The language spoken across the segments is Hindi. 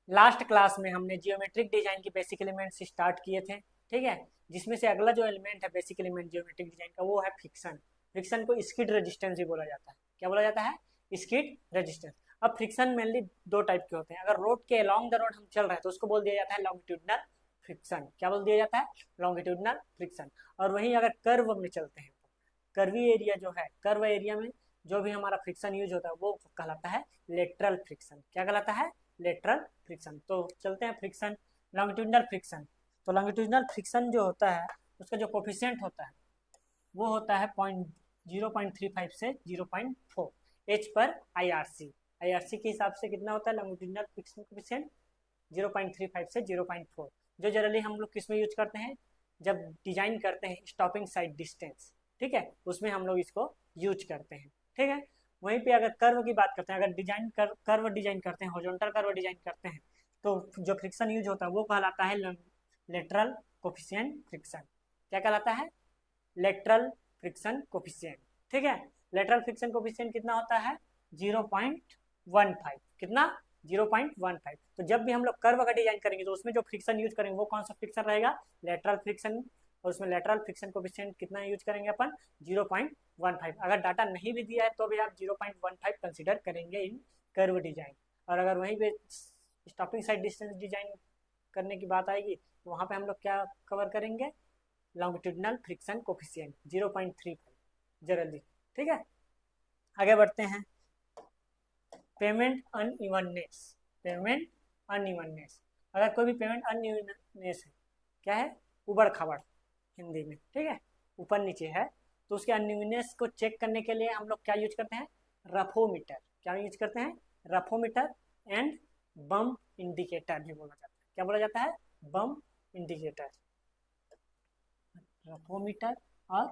लास्ट क्लास में हमने जियोमेट्रिक डिजाइन के बेसिक एलिमेंट्स स्टार्ट किए थे, ठीक है। जिसमें से अगला जो एलिमेंट है बेसिक एलिमेंट जियोमेट्रिक डिजाइन का, वो है फ्रिक्शन। फ्रिक्शन को स्किड रेजिस्टेंस भी बोला जाता है। क्या बोला जाता है? Skid resistance. अब फ्रिक्शन मेनली दो टाइप के होते हैं। अगर रोड के अलॉन्ग द रोड हम चल रहे हैं तो उसको बोल दिया जाता है लॉन्गिट्यूडनल फ्रिक्शन। क्या बोल दिया जाता है? Longitudinal friction. और वहीं अगर कर्व में चलते हैं तो कर्वी एरिया जो है, कर्व एरिया में जो भी हमारा फ्रिक्शन यूज होता है वो कहलाता है लेटरल फ्रिक्शन। क्या कहलाता है? Lateral friction. तो चलते हैं फ्रिक्शन, लॉन्गिट्यूडनल फ्रिक्शन। तो लॉन्गिट्यूडनल फ्रिक्शन जो होता है उसका जो कोफिशिएंट होता है वो होता है 0.35 से 0.4 एच पर आईआरसी। आईआरसी के हिसाब से कितना होता है लॉन्गिट्यूडनल फ्रिक्शन कोफिशिएंट? 0.35 से 0.4। जो जनरली हम लोग किस में यूज करते हैं? जब डिजाइन करते हैं स्टॉपिंग साइड डिस्टेंस, ठीक है, उसमें हम लोग इसको यूज करते हैं, ठीक है। वहीं पे अगर कर्व की बात करते हैं, अगर कर्व डिजाइन करते हैं, हॉरिजॉन्टल कर्व डिजाइन करते हैं, तो जो फ्रिक्शन यूज होता है वो कहलाता है लेटरल कोफिशिएंट फ्रिक्शन। क्या कहलाता है? लेटरल फ्रिक्शन कोफिशिएंट, ठीक है। लेटरल फ्रिक्शन कोफिशिएंट कितना होता है? 0.15। कितना? 0.15। तो जब भी हम लोग कर्व का डिजाइन करेंगे तो उसमें जो फ्रिक्शन यूज करेंगे वो कौन सा फ्रिक्शन रहेगा? Lateral friction. और उसमें लेटरल फ्रिक्शन कोफिशिएंट कितना यूज करेंगे अपन? 0.15। अगर डाटा नहीं भी दिया है तो भी आप 0.15 कंसिडर करेंगे इन कर्व डिजाइन। और अगर वहीं पे स्टॉपिंग साइड डिस्टेंस डिजाइन करने की बात आएगी तो वहाँ पे हम लोग क्या कवर करेंगे? लॉन्गिट्यूडनल फ्रिक्शन कोफिशिएंट 0.35 जनरली, ठीक है। आगे बढ़ते हैं। Payment unevenness. पेमेंट अनइवननेस, अगर कोई भी पेमेंट अनइवननेस है, क्या है? उबड़ खाबड़ हिंदी में, ठीक है, ऊपर नीचे है, तो उसके अनइवननेस को चेक करने के लिए हम लोग क्या यूज करते हैं? रफोमीटर। क्या यूज करते हैं? रफोमीटर एंड बम इंडिकेटर भी बोला जाता है। क्या बोला जाता है? बम इंडिकेटर। रफोमीटर और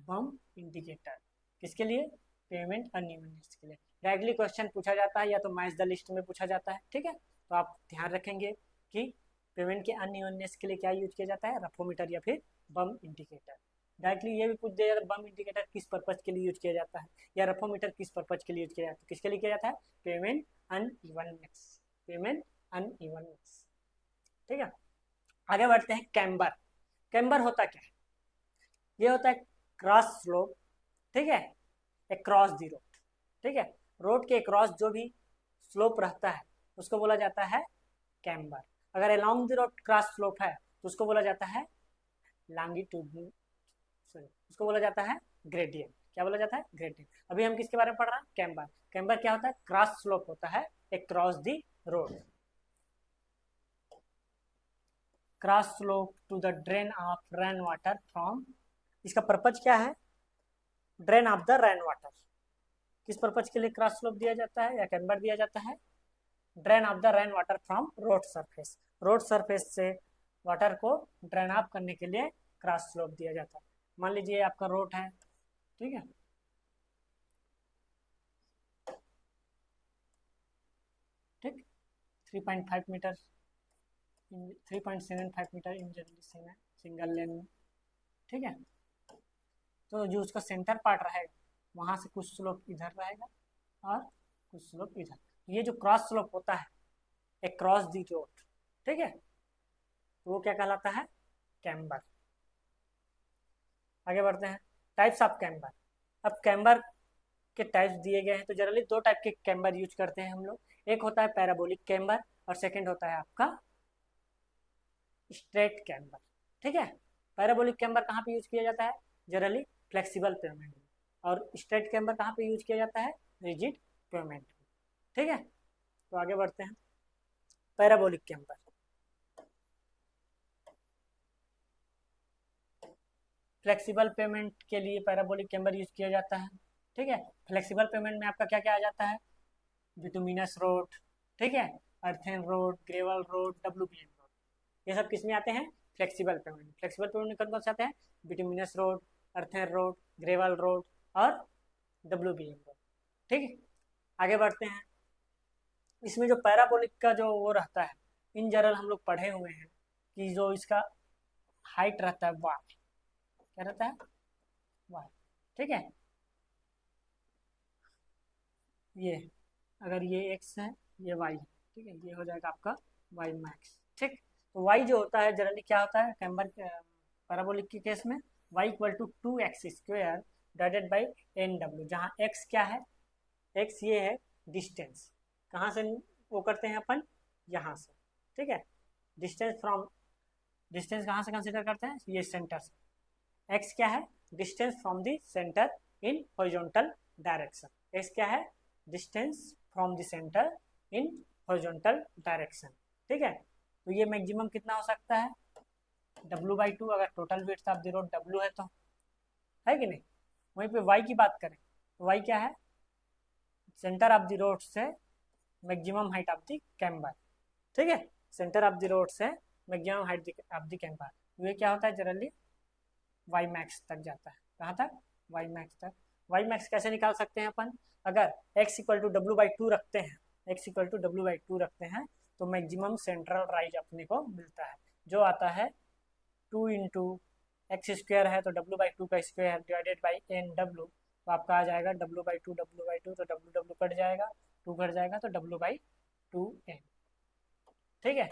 बम इंडिकेटर किसके लिए? पेमेंट अनइवननेस के लिए। डायरेक्टली क्वेश्चन पूछा जाता है या तो मैच द लिस्ट में पूछा जाता है, ठीक है। तो आप ध्यान रखेंगे कि पेमेंट के अनइवननेस के लिए क्या यूज किया जाता है? रफोमीटर या फिर बम इंडिकेटर। डायरेक्टली ये भी पूछ दिया जाता है बम इंडिकेटर किस पर्पज के लिए यूज किया जाता है, या रफोमीटर किस पर्पज के लिए यूज किया जाता है। किसके लिए किया जाता है? Payment unevenness. पेमेंट अनइवननेस, ठीक है। आगे बढ़ते हैं। कैम्बर। कैम्बर होता क्या है? ये होता है क्रॉस स्लोप, ठीक है, अक्रॉस दी रोड, ठीक है। रोड के क्रॉस जो भी स्लोप रहता है उसको बोला जाता है कैम्बर। अगर along the road cross slope है तो उसको बोला जाता है लॉन्गिट्यूड, सॉरी, उसको बोला जाता है ग्रेडियंट। क्या बोला जाता है? ग्रेडियंट। अभी हम किसके बारे में पढ़ रहे हैं? कैम्बर। कैम्बर क्या होता है? क्रॉस स्लोप होता है across the road. Cross slope to the drain of rain water from, इसका पर्पज क्या है? Drain of the rain water. किस पर्पज के लिए क्रॉस स्लोप दिया जाता है या कैम्बर दिया जाता है? Drain of the rain water from road surface. Road surface से वाटर को ड्रेन ऑफ करने के लिए क्रॉस स्लोप दिया जाता है। मान लीजिए आपका रोड है, ठीक है, ठीक, 3.5 metre, 3.75 metre in generally single lane, ठीक है। तो जो उसका सेंटर पार्ट रहेगा वहां से कुछ स्लोप इधर रहेगा और कुछ स्लोप इधर। ये जो क्रॉस स्लोप होता है अक्रॉस दी रोड, ठीक है, तो वो क्या कहलाता है? कैम्बर। आगे बढ़ते हैं। Types of camber. अब कैम्बर के टाइप्स दिए गए हैं तो जनरली दो टाइप के कैम्बर यूज करते हैं हम लोग। एक होता है पैराबोलिक कैम्बर और सेकंड होता है आपका स्ट्रेट कैम्बर, ठीक है। पैराबोलिक कैम्बर कहाँ पे यूज किया जाता है? जनरली फ्लेक्सिबल पेमेंट में। और स्ट्रेट कैम्बर कहाँ पे यूज किया जाता है? रिजिड पेमेंट में, ठीक है। तो आगे बढ़ते हैं। Parabolic camber. फ्लेक्सिबल पेमेंट के लिए पैराबोलिक कैम्बर यूज किया जाता है, ठीक है। फ्लेक्सिबल पेमेंट में आपका क्या क्या आ जाता है? बिटुमिनस रोड, ठीक है, earthen road, gravel road, WBM road, ये सब किस में आते हैं? Flexible pavement. फ्लेक्सिबल पेमेंट में कौन कौन से आते हैं? Bituminous road, earthen road, gravel road और WBM रोड, ठीक है। आगे बढ़ते हैं। इसमें जो पैराबोलिक का जो वो रहता है, इन जनरल हम लोग पढ़े हुए हैं कि जो इसका हाइट रहता है वाई, क्या रहता है? वाई, ठीक है। ये अगर ये एक्स है, ये वाई है, ठीक है, ये हो जाएगा आपका वाई मैक्स। ठीक, तो वाई जो होता है जनरली क्या होता है कैम्बर पैराबोलिक के केस में, y equal to 2x² divided by n डब्ल्यू, जहाँ x क्या है, x ये है डिस्टेंस, कहाँ से वो करते हैं अपन, यहाँ से। ठीक है, डिस्टेंस फ्रॉम, डिस्टेंस कहाँ से कंसिडर करते हैं, ये सेंटर से। x क्या है, distance from the centre in horizontal direction, x क्या है, distance from the centre in horizontal direction. ठीक है, तो ये मैक्सिमम कितना हो सकता है, W/2, अगर total width of the road W है तो, है कि नहीं। वहीं पे y की बात करें तो y क्या है, सेंटर ऑफ द रोड से maximum height of the camber. ठीक है, सेंटर ऑफ द रोड से maximum height of the camber, ये क्या होता है जनरली वाई मैक्स तक जाता है। कहाँ तक, वाई मैक्स तक। वाई मैक्स कैसे निकाल सकते हैं अपन, अगर x इक्वल टू W/2 रखते हैं, x इक्वल टू W/2 रखते हैं तो मैक्सिमम सेंट्रल राइज अपने को मिलता है, जो आता है 2 इंटू x² है तो W/2 का स्क्वायर डिवाइडेड बाई NW, तो आपका आ जाएगा W/2 तो W कट जाएगा, 2 कट जाएगा तो W/2n। ठीक है,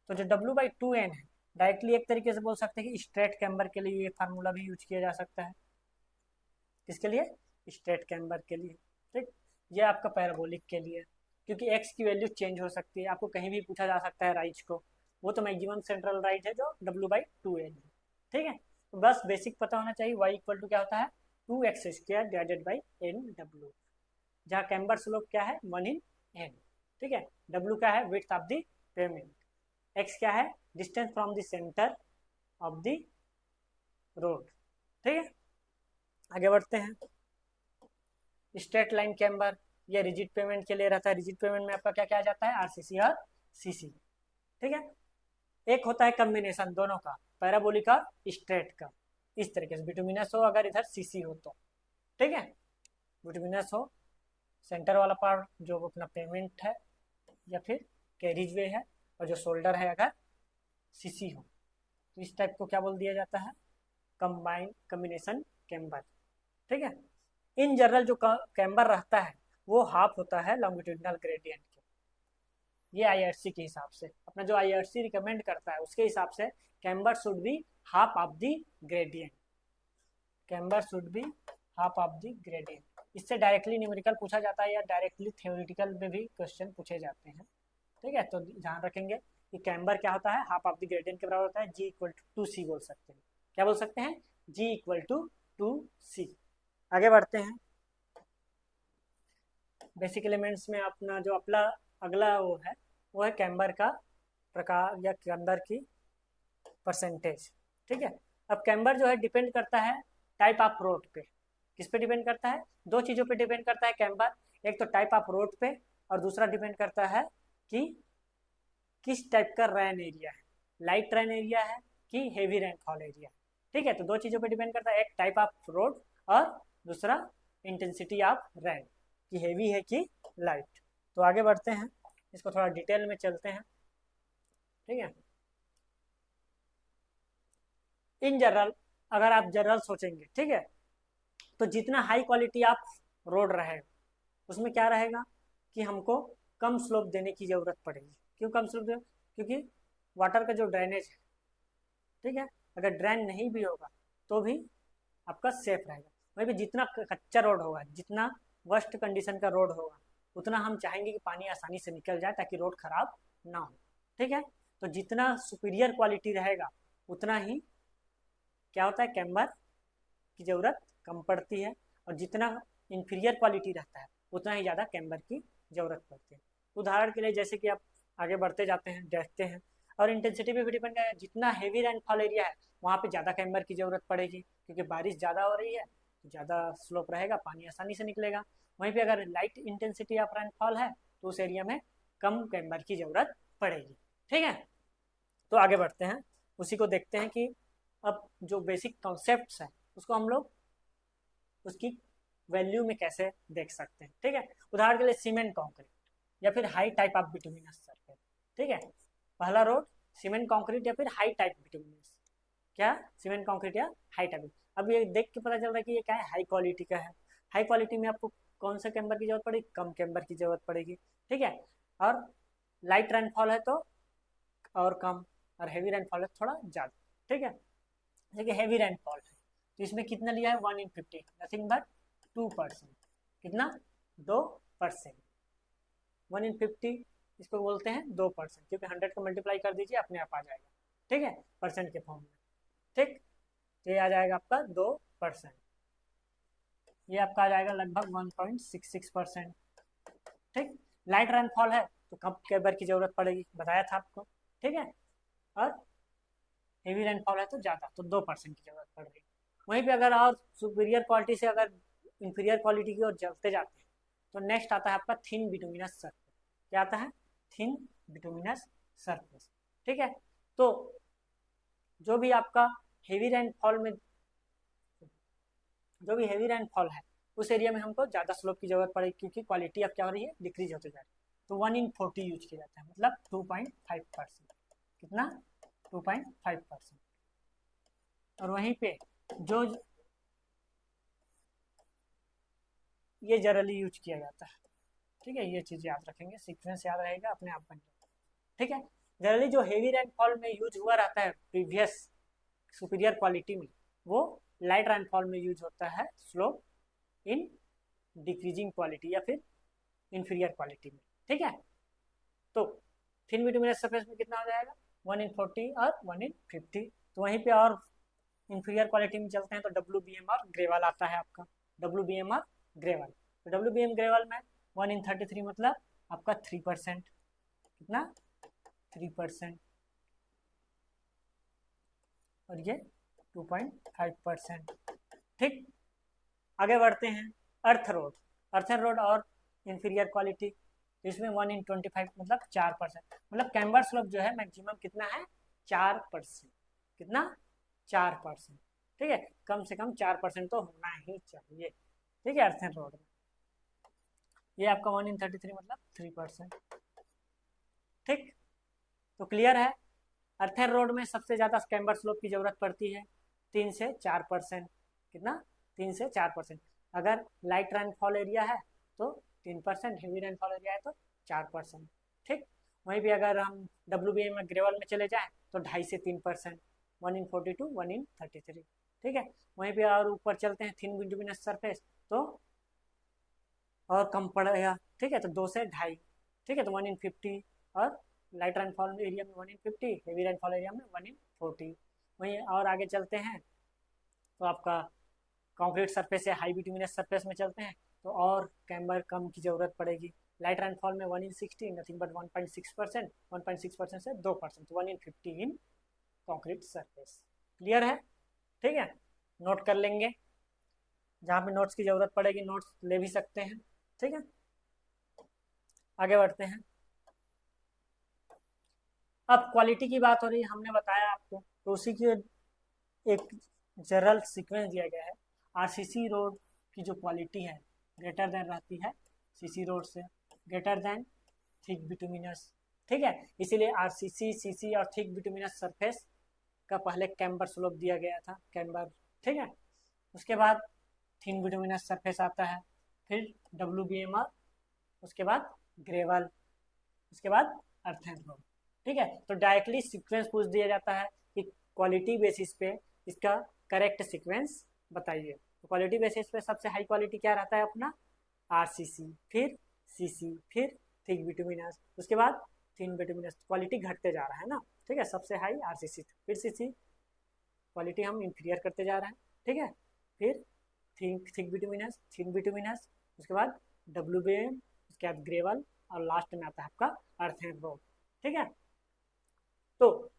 तो जो W/2n है डायरेक्टली एक तरीके से बोल सकते हैं कि स्ट्रेट कैम्बर के लिए ये फार्मूला भी यूज किया जा सकता है। किसके लिए, स्ट्रेट कैम्बर के लिए। ठीक, ये आपका पैराबोलिक के लिए, क्योंकि x की वैल्यू चेंज हो सकती है, आपको कहीं भी पूछा जा सकता है राइज को, वो तो मैक्सिमम सेंट्रल राइज है जो W/2n है। ठीक है, तो बस बेसिक पता होना चाहिए, y इक्वल टू क्या होता है 2x² डिवाइडेड बाई NW, जहाँ कैम्बर स्लोप क्या है 1/n। ठीक है, W क्या है width of the payment, x क्या है distance from the centre of the road. ठीक है, आगे बढ़ते हैं। स्ट्रेट लाइन कैम्बर, ये रिजिड पेमेंट के लिए रहता है, रिजिड पेमेंट में आपका क्या क्या आ जाता है, RCC और CC। ठीक है, एक होता है कम्बिनेशन दोनों का, पैराबोलिक और स्ट्रेट का, इस तरीके से बिटुमिनस हो अगर इधर CC हो तो। ठीक है, बिटुमिनस हो सेंटर वाला पार्ट जो अपना पेमेंट है या फिर कैरिज वे है, और जो शोल्डर है अगर CC हो, तो इस टाइप को क्या बोल दिया जाता है, कम्बिनेशन कैम्बर। ठीक है, इन जनरल जो कैम्बर रहता है वो हाफ होता है लॉन्गिट्यूडिनल ग्रेडियंट के, ये IRC के हिसाब से, अपना जो IRC रिकमेंड करता है उसके हिसाब से camber should be half of the gradient, camber should be half of the gradient. इससे डायरेक्टली न्यूमेरिकल पूछा जाता है या डायरेक्टली थ्योरेटिकल में भी क्वेश्चन पूछे जाते हैं। ठीक है, तो ध्यान रखेंगे कि कैम्बर क्या होता है, हाफ ऑफ द ग्रेडियंट के बराबर होता है, G इक्वल टू 2C बोल सकते हैं। क्या बोल सकते हैं, G इक्वल टू 2C। आगे बढ़ते हैं, बेसिक एलिमेंट्स में अपना जो अपना अगला वो है कैम्बर का प्रकार या कैम्बर की परसेंटेज। ठीक है, अब कैम्बर जो है डिपेंड करता है टाइप ऑफ रोड पे, किस पे डिपेंड करता है, दो चीज़ों पे डिपेंड करता है कैम्बर, एक तो टाइप ऑफ रोड पे और दूसरा डिपेंड करता है कि किस टाइप का रेन एरिया है, लाइट रेन एरिया है कि हेवी रेनफॉल एरिया। ठीक है, तो दो चीज़ों पे डिपेंड करता है, एक टाइप ऑफ रोड और दूसरा इंटेंसिटी ऑफ रेन, कि हेवी है कि लाइट। तो आगे बढ़ते हैं, इसको थोड़ा डिटेल में चलते हैं। ठीक है, इन जनरल अगर आप जनरल सोचेंगे, ठीक है, तो जितना हाई क्वालिटी आप रोड रहेगा उसमें क्या रहेगा कि हमको कम स्लोप देने की ज़रूरत पड़ेगी। क्यों कम स्लोप दे, क्योंकि वाटर का जो ड्रेनेज है, ठीक है, अगर ड्रेन नहीं भी होगा तो भी आपका सेफ रहेगा। वहीं पे जितना कच्चा रोड होगा, जितना वर्स्ट कंडीशन का रोड होगा, उतना हम चाहेंगे कि पानी आसानी से निकल जाए ताकि रोड खराब ना हो। ठीक है, तो जितना सुपीरियर क्वालिटी रहेगा उतना ही क्या होता है कैम्बर की ज़रूरत कम पड़ती है, और जितना इन्फीरियर क्वालिटी रहता है उतना ही ज़्यादा कैम्बर की ज़रूरत पड़ती है। उदाहरण के लिए जैसे कि आप आगे बढ़ते जाते हैं देखते हैं, और इंटेंसिटी पे भी डिपेंड है, जितना हेवी रेनफॉल एरिया है वहाँ पे ज़्यादा कैम्बर की ज़रूरत पड़ेगी, क्योंकि बारिश ज़्यादा हो रही है तो ज़्यादा स्लोप रहेगा, पानी आसानी से निकलेगा। वहीं पे अगर लाइट इंटेंसिटी ऑफ रेनफॉल है तो उस एरिया में कम कैम्बर की ज़रूरत पड़ेगी। ठीक है, तो आगे बढ़ते हैं, उसी को देखते हैं कि अब जो बेसिक कॉन्सेप्ट्स हैं उसको हम लोग उसकी वैल्यू में कैसे देख सकते हैं। ठीक है, उदाहरण के लिए सीमेंट कॉन्क्रीट या फिर high type of bituminous surface. ठीक है, पहला रोड सीमेंट कॉन्क्रीट या फिर हाई टाइप बिटुमिनस, क्या सीमेंट कॉन्क्रीट या हाई टाइप। अब ये देख के पता चल रहा है कि ये क्या है, हाई क्वालिटी का है। हाई क्वालिटी में आपको कौन सा कैम्बर की जरूरत पड़ेगी, कम कैम्बर की जरूरत पड़ेगी। ठीक है, और लाइट रेनफॉल है तो और कम, और हेवी रेनफॉल है थोड़ा ज़्यादा। ठीक है, देखिए हेवी रेनफॉल है तो इसमें कितना लिया है 1/50, नथिंग बट 2%। कितना? 2%। 1/50 इसको बोलते हैं 2%, क्योंकि 100 को मल्टीप्लाई कर दीजिए अपने आप आ जाएगा। ठीक है, परसेंट के फॉर्म में। ठीक, तो ये आ जाएगा आपका 2%। ये आपका आ जाएगा लगभग 1.66%। ठीक, लाइट रेनफॉल है तो कब केबर की जरूरत पड़ेगी, बताया था आपको। ठीक है, और हेवी रेनफॉल है तो ज़्यादा, तो 2% की जरूरत पड़ रही। वहीं पे अगर और सुपीरियर क्वालिटी से अगर इंफीरियर क्वालिटी की ओर चलते जाते हैं तो नेक्स्ट आता है आपका थिन बिटुमिनस सरफेस। क्या आता है? Thin bituminous surface. ठीक है, तो जो भी आपका हेवी रेनफॉल में जो भी हेवी रेनफॉल है उस एरिया में हमको ज़्यादा स्लोप की जरूरत पड़ेगी, क्योंकि क्वालिटी अब क्या हो रही है, डिक्रीज होते जा रही है। तो 1/40 यूज किया जाता है, मतलब 2.5%। कितना? 2.5%। और वहीं पे जो ये जनरली यूज किया जाता है। ठीक है, ये चीज़ याद रखेंगे, सीक्वेंस याद रहेगा अपने आप बन जाएगा। ठीक है, जनरली जो हेवी रेनफॉल में यूज हुआ रहता है प्रीवियस सुपीरियर क्वालिटी में, वो लाइट रेनफॉल में यूज होता है स्लोप इन डिक्रीजिंग क्वालिटी या फिर इंफीरियर क्वालिटी में। ठीक है, तो थिन बिटुमिनस सरफेस में कितना हो जाएगा? 1/40 और 1/50। तो वहीं पे और इंफीरियर क्वालिटी में चलते हैं तो WBM और ग्रेवाल आता है आपका। WBM और ग्रेवाल, तो WBM ग्रेवाल में 1/33 मतलब आपका 3%। कितना? 3%। और ये 2.5%। ठीक, आगे बढ़ते हैं। अर्थ रोड, अर्थन रोड और इंफीरियर क्वालिटी, इसमें 1/25 मतलब 4%। मतलब कैम्बर स्लोप जो है मैक्सिमम कितना है? 4%। कितना? 4%। ठीक है, कम से कम 4% तो होना ही चाहिए। ठीक है, अर्थन रोड में ये आपका 1/33 मतलब 3%। ठीक, तो क्लियर है। अर्थन रोड में सबसे ज़्यादा कैम्बर स्लोप की जरूरत पड़ती है, 3 से 4%। कितना? 3 से 4%। अगर लाइट रेनफॉल एरिया है तो 3%, हेवी रेनफॉल एरिया है तो 4%। ठीक, वहीं भी अगर हम WBM में ग्रेवल में चले जाएं तो 2.5 से 3%, 1/42, 1/33। ठीक है, वहीं पे और ऊपर चलते हैं थिन बिटुमिनस सरफेस तो और कम पड़ेगा। ठीक है, तो 2 से 2.5। ठीक है, तो 1/50। और लाइट रेनफॉल एरिया में 1/50, हेवी रेनफॉल एरिया में 1/40। वहीं और आगे चलते हैं तो आपका कंक्रीट सरफेस या हाई बिटुमिनस सरफेस में चलते हैं तो और कैम्बर कम की जरूरत पड़ेगी। लाइट रेनफॉल में 1/60, नथिंग बट 1.6%। 1.6% से 2%, तो 1/50 इन कंक्रीट सरफेस। क्लियर है? ठीक है, नोट कर लेंगे, जहाँ पे नोट्स की जरूरत पड़ेगी नोट्स ले भी सकते हैं। ठीक है, आगे बढ़ते हैं। अब क्वालिटी की बात हो रही है, हमने बताया आपको, तो उसी की एक जनरल सीक्वेंस दिया गया है। RCC रोड की जो क्वालिटी है ग्रेटर देन रहती है CC रोड से, ग्रेटर देन थिक बिटुमिनस। ठीक है, इसीलिए RCC, CC और थिक बिटुमिनस सरफेस का पहले कैम्बर स्लोप दिया गया था, कैम्बर। ठीक है, उसके बाद थिन बिटुमिनस सरफेस आता है, फिर WBM, उसके बाद ग्रेवल, उसके बाद अर्थन रोड। ठीक है, तो डायरेक्टली सीक्वेंस पूछ दिया जाता है कि क्वालिटी बेसिस पे इसका करेक्ट सीक्वेंस बताइए। तो क्वालिटी बेसिस पे सबसे हाई क्वालिटी क्या रहता है अपना? RCC, फिर CC, फिर थिक बिटुमिनस, उसके बाद थिन बिटुमिनस। क्वालिटी घटते जा रहा है ना। ठीक है, सबसे हाई RCC, फिर CC, क्वालिटी हम इंफीरियर करते जा रहे हैं। ठीक है, फिर थिक बिटुमिनस, थिन बिटुमिनस, उसके बाद WBM, उसके बाद ग्रेवल, और लास्ट में आता है आपका अर्थन रोड। ठीक है, तो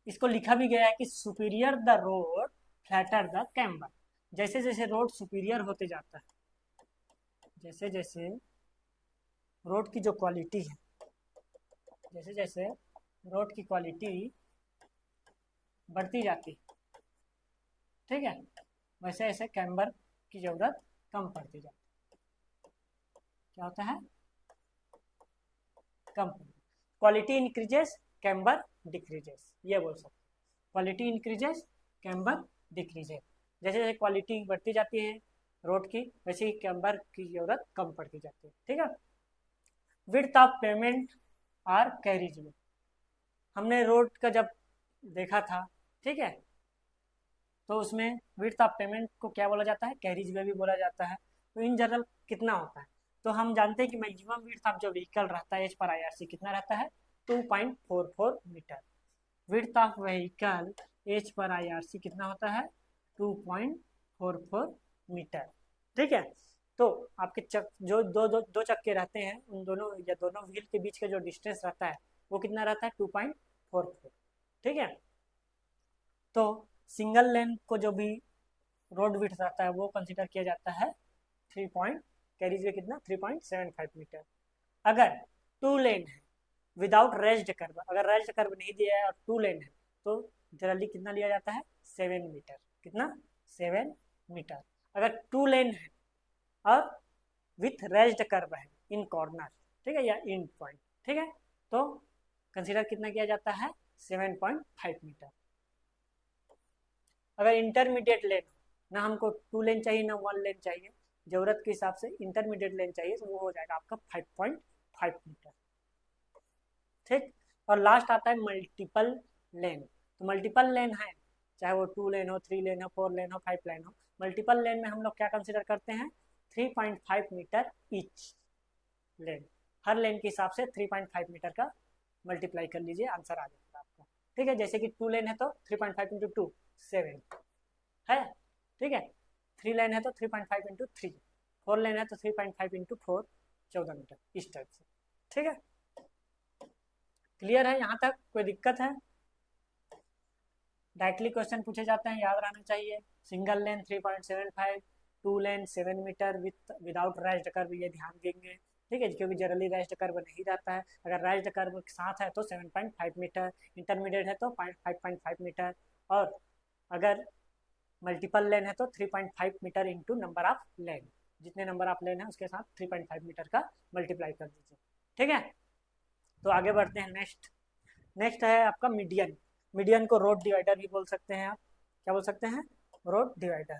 इसको लिखा भी गया है कि superior the road flatter the camber. जैसे जैसे रोड सुपीरियर होते जाता है, जैसे जैसे रोड की जो क्वालिटी है, जैसे जैसे रोड की क्वालिटी बढ़ती जाती है, ठीक है, वैसे ऐसे कैम्बर की जरूरत कम पड़ती जाती है। क्या होता है? कम। क्वालिटी इंक्रीजेस, कैम्बर डिक्रीजेस, ये बोल सकते हैं। Quality increases, camber decreases. जैसे जैसे क्वालिटी बढ़ती जाती है रोड की, वैसे ही कैम्बर की जरूरत कम पड़ती जाती है। ठीक है, width of pavement or carriage में, हमने रोड का जब देखा था, ठीक है, तो उसमें विड्थ ऑफ पेमेंट को क्या बोला जाता है, कैरिज वे भी बोला जाता है। तो इन जनरल कितना होता है, तो हम जानते हैं कि मैक्सिमम विड्थ ऑफ जो व्हीकल रहता है एज पर IRC कितना रहता है, 2.44 metre. Width of vehicle as पर IRC कितना होता है, 2.44 मीटर। ठीक है, तो आपके जो दो चक्के रहते हैं, उन दोनों या दोनों व्हील के बीच का जो डिस्टेंस रहता है वो कितना रहता है, 2.44। ठीक है, तो सिंगल लेन को जो भी रोड विड्थ रहता है वो कंसिडर किया जाता है 3 पॉइंट, कैरिज वे कितना, 3.75 मीटर। अगर 2 लेन है विदाउट रेज्ड कर्व, अगर रेज्ड कर्व नहीं दिया है और 2 लेन है तो जनरली कितना लिया जाता है, 7 मीटर। कितना, 7 मीटर। अगर 2 लेन है और विथ रेज्ड कर्व है इन कॉर्नर, ठीक है, या इन पॉइंट, ठीक है, तो कंसिडर कितना किया जाता है, 7.5 मीटर। अगर इंटरमीडिएट लेन हो, ना हमको 2 लेन चाहिए ना 1 लेन चाहिए, जरूरत के हिसाब से इंटरमीडिएट लेन चाहिए, तो वो हो जाएगा आपका 5.5 मीटर। ठीक, और लास्ट आता है मल्टीपल लेन। तो मल्टीपल लेन है, चाहे वो 2 लेन हो, 3 लेन हो, 4 लेन हो, 5 लेन हो, मल्टीपल लेन में हम लोग क्या कंसिडर करते हैं, 3.5 मीटर ईच लेन। हर लेन के हिसाब से 3.5 मीटर का मल्टीप्लाई कर लीजिए, आंसर आ जाएगा आपका। ठीक है, जैसे कि 2 लेन है तो 3.5 इंटू 2 7 है, ठीक है, 3 लेन है तो 3.5 इंटू 3, 4 लेन है तो 3.5 इंटू 4 14 मीटर, इस टाइप से। ठीक है, क्लियर है यहाँ तक, कोई दिक्कत है? डायरेक्टली क्वेश्चन पूछे जाते हैं, याद रहना चाहिए। सिंगल लेन 3.75, 2 लेन 7 मीटर विदाउट रेज्ड कर्व, ये ध्यान देंगे। ठीक है, क्योंकि जनरली रेज्ड कर्व नहीं रहता है, अगर रेज्ड कर्व के साथ है तो 7.5 मीटर, इंटरमीडिएट है तो 5.5 मीटर, और अगर मल्टीपल लेन है तो 3.5 मीटर इंटू नंबर ऑफ लेन, जितने नंबर ऑफ लेन है उसके साथ 3.5 मीटर का मल्टीप्लाई कर दीजिए। ठीक है, तो आगे बढ़ते हैं। नेक्स्ट है आपका मीडियन। मीडियन को रोड डिवाइडर भी बोल सकते हैं आप, क्या बोल सकते हैं, रोड डिवाइडर।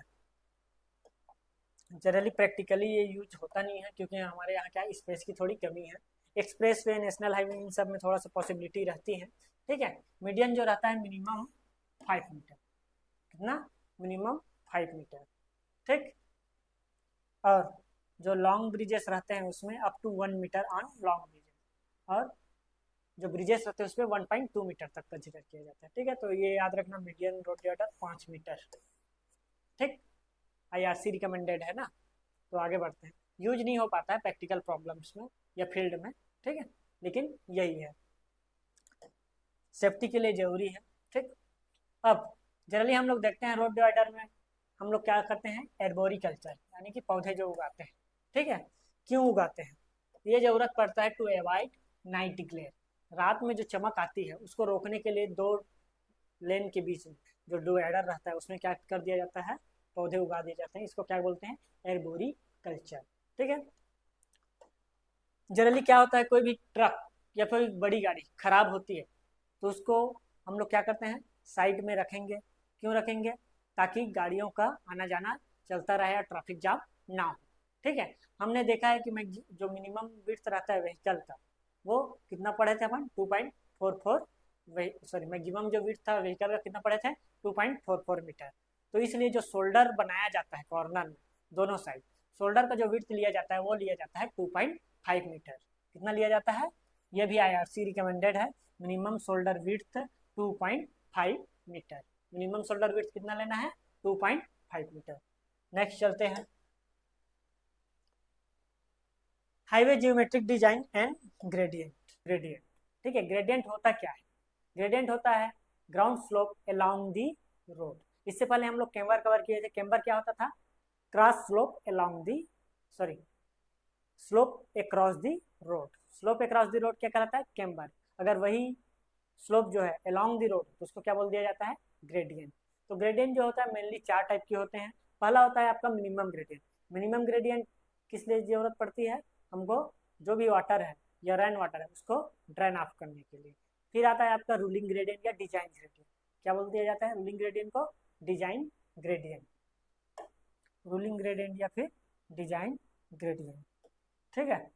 जनरली प्रैक्टिकली ये यूज होता नहीं है, क्योंकि हमारे यहाँ क्या स्पेस की थोड़ी कमी है। एक्सप्रेस वे, नेशनल हाईवे, इन सब में थोड़ा सा पॉसिबिलिटी रहती है। ठीक है, मीडियन जो रहता है मिनिमम 5 मीटर, कितना, मिनिमम 5 मीटर। ठीक, और जो लॉन्ग ब्रिजेस रहते हैं उसमें up to 1 metre on long bridges, और जो ब्रिजेस रहते हैं उसमें 1.2 मीटर तक कंसिडर किया जाता है। ठीक है, तो ये याद रखना, मीडियन रोड डिवाइडर 5 मीटर। ठीक, IRC रिकमेंडेड है ना। तो आगे बढ़ते हैं। यूज नहीं हो पाता है प्रैक्टिकल प्रॉब्लम्स में या फील्ड में, ठीक है, लेकिन यही है, सेफ्टी के लिए जरूरी है। ठीक, अब जनरली हम लोग देखते हैं रोड डिवाइडर में हम लोग क्या करते हैं, एर्बोरिकल्चर, यानी कि पौधे जो उगाते हैं। ठीक है, क्यों उगाते हैं, ये जरूरत पड़ता है टू अवॉइड नाइट ग्लेयर, रात में जो चमक आती है उसको रोकने के लिए 2 लेन के बीच में जो डिवाइडर रहता है उसमें क्या कर दिया जाता है, पौधे उगा दिए जाते हैं। इसको क्या बोलते हैं, एर्बोरिकल्चर। ठीक है, जनरली क्या होता है, कोई भी ट्रक या फिर बड़ी गाड़ी खराब होती है तो उसको हम लोग क्या करते हैं, साइड में रखेंगे। क्यों रखेंगे, ताकि गाड़ियों का आना जाना चलता रहे और ट्रैफिक जाम ना हो। ठीक है, हमने देखा है कि मैं जो मिनिमम विड्थ रहता है व्हीकल का, वो कितना पढ़े थे अपन, 2.44, सॉरी मैक्सिमम जो विड्थ था व्हीकल का कितना पढ़े थे, 2.44 मीटर। तो इसलिए जो शोल्डर बनाया जाता है कॉर्नर में दोनों साइड, शोल्डर का जो विड्थ लिया जाता है वो लिया जाता है 2.5 मीटर। कितना लिया जाता है, ये भी IRC रिकमेंडेड है, minimum shoulder width 2.5 metre. Minimum shoulder width कितना लेना है, 2.5 मीटर। नेक्स्ट चलते हैं, highway geometric design and gradient. ठीक है, ग्रेडियंट होता क्या है, ग्रेडियंट होता है ground slope along the road. इससे पहले हम लोग कैम्बर कवर किए थे, कैम्बर क्या होता था, cross slope along the, sorry slope across the road. Slope across the road क्या कहलाता है, कैम्बर। अगर वही स्लोप जो है अलोंग दी रोड तो उसको क्या बोल दिया जाता है, ग्रेडियंट। तो ग्रेडियंट जो होता है मेनली 4 टाइप के होते हैं। पहला होता है आपका मिनिमम ग्रेडियंट। मिनिमम ग्रेडियंट किस लिए जरूरत पड़ती है, हमको जो भी वाटर है या रेन वाटर है उसको ड्रेन ऑफ करने के लिए। फिर आता है आपका रूलिंग ग्रेडियंट या डिजाइन ग्रेडियंट। क्या बोल दिया जाता है, रूलिंग ग्रेडियंट को डिजाइन ग्रेडियंट, रूलिंग ग्रेडियंट या फिर डिजाइन ग्रेडियंट। ठीक है,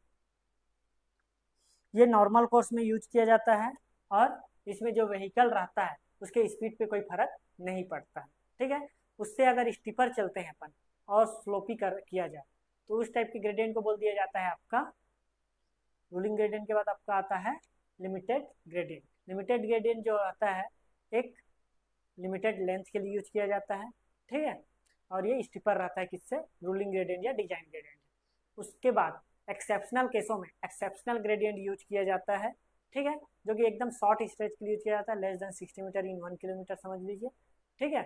ये नॉर्मल कोर्स में यूज किया जाता है और इसमें जो व्हीकल रहता है उसके स्पीड पे कोई फर्क नहीं पड़ता है, ठीक है। उससे अगर स्टीपर चलते हैं अपन और स्लोपी किया जाए तो उस टाइप के ग्रेडियंट को बोल दिया जाता है आपका रूलिंग ग्रेडियंट। के बाद आपका आता है लिमिटेड ग्रेडियंट। लिमिटेड ग्रेडियंट जो आता है एक लिमिटेड लेंथ के लिए यूज किया जाता है, ठीक है, और ये स्टीपर रहता है किससे, रूलिंग ग्रेडियंट या डिजाइन ग्रेडियंट। उसके बाद एक्सेप्शनल केसों में एक्सेप्शनल ग्रेडियंट यूज किया जाता है, ठीक है, जो कि एकदम शॉर्ट स्ट्रेच के लिए यूज किया जाता है, लेस देन 60 मीटर इन 1 किलोमीटर समझ लीजिए, ठीक है,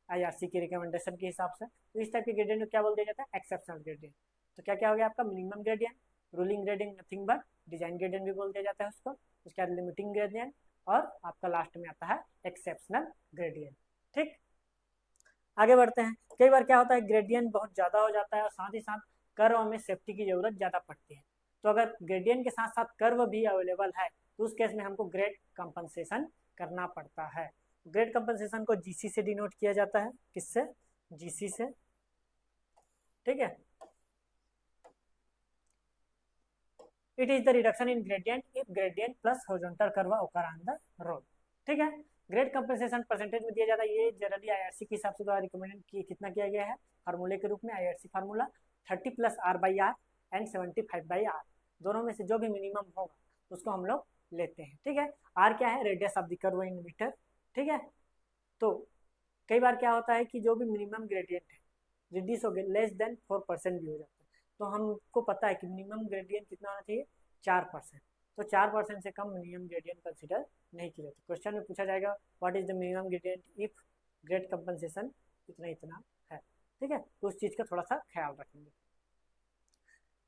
IRC की रिकमेंडेशन के हिसाब से। तो इस टाइप के ग्रेडियंट को क्या बोल दिया जाता है, एक्सेप्शनल ग्रेडियंट। तो क्या क्या हो गया आपका, minimum gradient, ruling gradient nothing but design gradient भी बोल दिया जाता है उसको, उसके बाद लिमिटिंग ग्रेडियंट, और आपका लास्ट में आता है एक्सेप्शनल ग्रेडियंट, ठीक। आगे बढ़ते हैं। कई बार क्या होता है ग्रेडियंट बहुत ज़्यादा हो जाता है और साथ ही साथ कर्व में सेफ्टी की ज़रूरत ज़्यादा पड़ती है। तो अगर ग्रेडियंट के साथ साथ कर्व भी अवेलेबल है तो उस केस में हमको ग्रेड कंपनसेशन करना पड़ता है। ग्रेड कंपनसेशन को GC से डिनोट किया जाता है, किससे, GC से, ठीक है। It is the reduction in gradient if gradient plus horizontal curve ओकर ऑन द रोड, ठीक है। ग्रेड कंपनसेशन परसेंटेज में दिया जाता है, ये जनरली IRC के हिसाब से द्वारा रिकमेंडेड कितना किया गया है फार्मूले के रूप में। IRC formula 30 + R/R and 75/R, दोनों में से जो भी मिनिमम होगा उसको हम लोग लेते हैं, ठीक है। R क्या है, radius of the curve in metre, ठीक है। तो कई बार क्या होता है कि जो भी मिनिमम ग्रेडियंट है रिड्यूस हो गया, लेस देन 4% भी हो जाता है। तो हमको पता है कि मिनिमम ग्रेडियंट कितना होना चाहिए, 4%। तो 4% से कम मिनिमम ग्रेडियंट कंसिडर नहीं किया जाता। क्वेश्चन में पूछा जाएगा what is the minimum gradient if grade compensation इतना इतना है, ठीक है। तो उस चीज़ का थोड़ा सा ख्याल रखेंगे।